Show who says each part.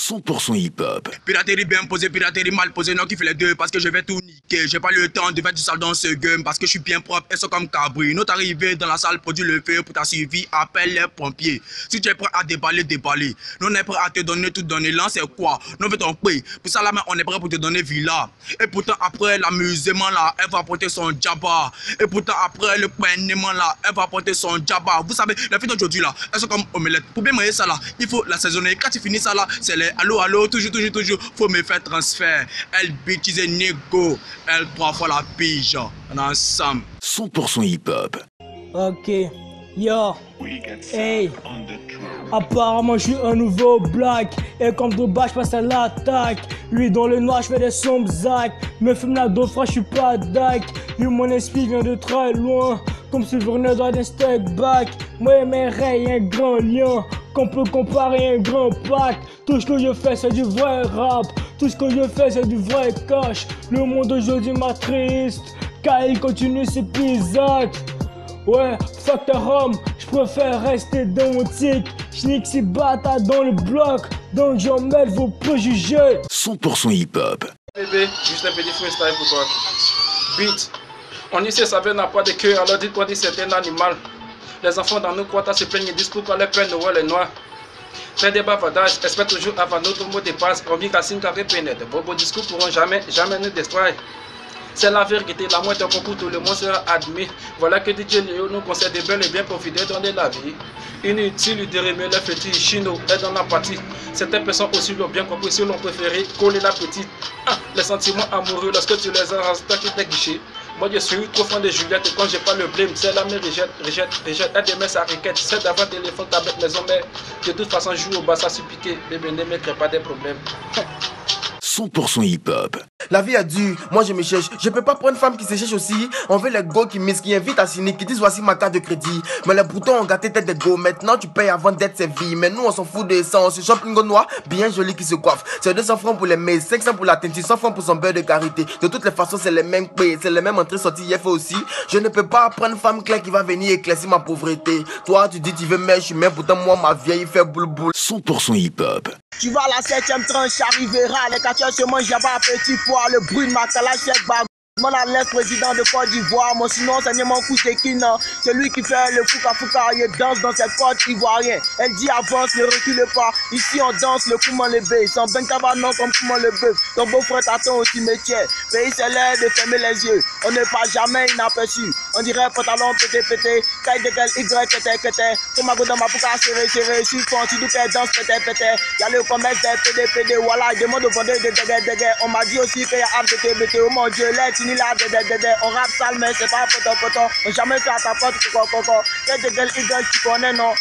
Speaker 1: 100% hip-hop.
Speaker 2: Piraterie bien posée, piraterie mal posée, non qui fait les deux parce que je vais tout niquer. J'ai pas le temps de faire du sale dans ce game parce que je suis bien propre et c'est comme Cabri. Notre arrivée dans la salle produit le feu pour ta survie, appelle les pompiers. Si tu es prêt à déballer, déballer. Nous on est prêt à te donner tout donner. Là c'est quoi? Nous veut ton prix. Pour ça là on est prêt pour te donner villa. Et pourtant après l'amusement là, elle va porter son djabba. Et pourtant après le peinement là, elle va porter son djabba. Vous savez, les filles d'aujourd'hui là, elles sont comme omelette. Pour bien manger ça là, il faut l'assaisonner. Quand tu finis ça là, c'est les allô, toujours, faut me faire transfert. Elle bêtise négo, elle 3 fois la pige. On est ensemble.
Speaker 1: 100% hip-hop.
Speaker 3: Ok, yo, hey, apparemment je suis un nouveau black. Et comme de bas je passe à l'attaque. Lui dans le noir je fais des sombres zac. Me fume la dauphra je suis pas dac. Lui mon esprit vient de très loin. Comme si je venais dans des steak back. Moi et mes rayes un grand lien. Qu'on peut comparer un grand pack. Tout ce que je fais c'est du vrai rap. Tout ce que je fais c'est du vrai cash. Le monde aujourd'hui m'attriste car il continue ses pisacs. Ouais, fuck the home, je préfère rester dans mon tic. J'nique ces bâtards dans le bloc, donc j'en mets vos préjugés.
Speaker 1: 100% hip-hop.
Speaker 4: Bébé, juste un petit freestyle pour toi. Beat. On ici savait n'a pas de cœur, alors dites qu'on dit c'est un animal. Les enfants dans nos quotas se plaignent et disent pourquoi les Père Noël est noir. Fait des bavardages, espère toujours avant notre mot de passe. On vit qu'à 5 carrés pénètre. Vos beaux discours pourront jamais nous détruire. C'est la vérité, la moitié concours, tout le monde sera admis. Voilà que DJ Léo nous conseille de bel et bien profiter dans la vie. Inutile de remettre les fétiches chino est dans la partie. Certaines personnes aussi l'ont bien compris, si l'on préféré coller la petite. Les sentiments amoureux lorsque tu les as restés qui t'es guiché. Moi je suis trop fan de Juliette et quand j'ai pas le blême, c'est la me rejette. Elle demeure sa requête, c'est d'avoir téléphone, tablette, maison, mais de toute façon joue au bas, ça suppliquer. Bébé ne me crée pas des problèmes.
Speaker 1: 100% hip-hop.
Speaker 5: La vie est dure, moi je me cherche. Je peux pas prendre une femme qui se cherche aussi. On veut les go qui misent, qui invitent à signer, qui disent voici ma carte de crédit. Mais les boutons ont gâté tête de go. Maintenant tu payes avant d'être servi. Mais nous on s'en fout de ça. On se chope une go noire, bien jolie qui se coiffe. C'est 200 francs pour les mails, 500 pour la teinture, 100 francs pour son beurre de karité. De toutes les façons, c'est les mêmes prix, c'est les mêmes entrées sorties. Il faut aussi. Je ne peux pas prendre une femme claire qui va venir éclaircir ma pauvreté. Toi tu dis tu veux mais je suis même pourtant moi ma vieille fait boule boule.
Speaker 1: 100% hip-hop.
Speaker 6: Tu vas à la 7ème tranche, arrivera. Les 4 se mangent là-bas, petit pois. Le bruit de ma calage, c'est bag. Mon l'aise président de Côte d'Ivoire, mon sinon c'est mon coup c'est qui non. Celui qui fait le fouca, il danse dans ses côtes ivoiriennes. Elle dit avance, ne recule pas. Ici on danse le comment le bœuf. Sans ben cabanon comme comment le bœuf. Ton beau-frère t'attend aussi métier. Pays c'est l'air de fermer les yeux. On ne passe jamais inaperçu. On dirait pantalon pété. Taille de gueule Y kété. Comme ma go dans ma pouca serré. Si font, si tout est danse pété. Y'a le commerce des PD. Voilà, demande au vendeur de dégué. On m'a dit aussi qu'il y a ABTBT. Oh mon Dieu, l'aide. On rappe sale mais c'est pas poton. On jamais fait à ta porte, coco. Y'a des gueules, tu connais non.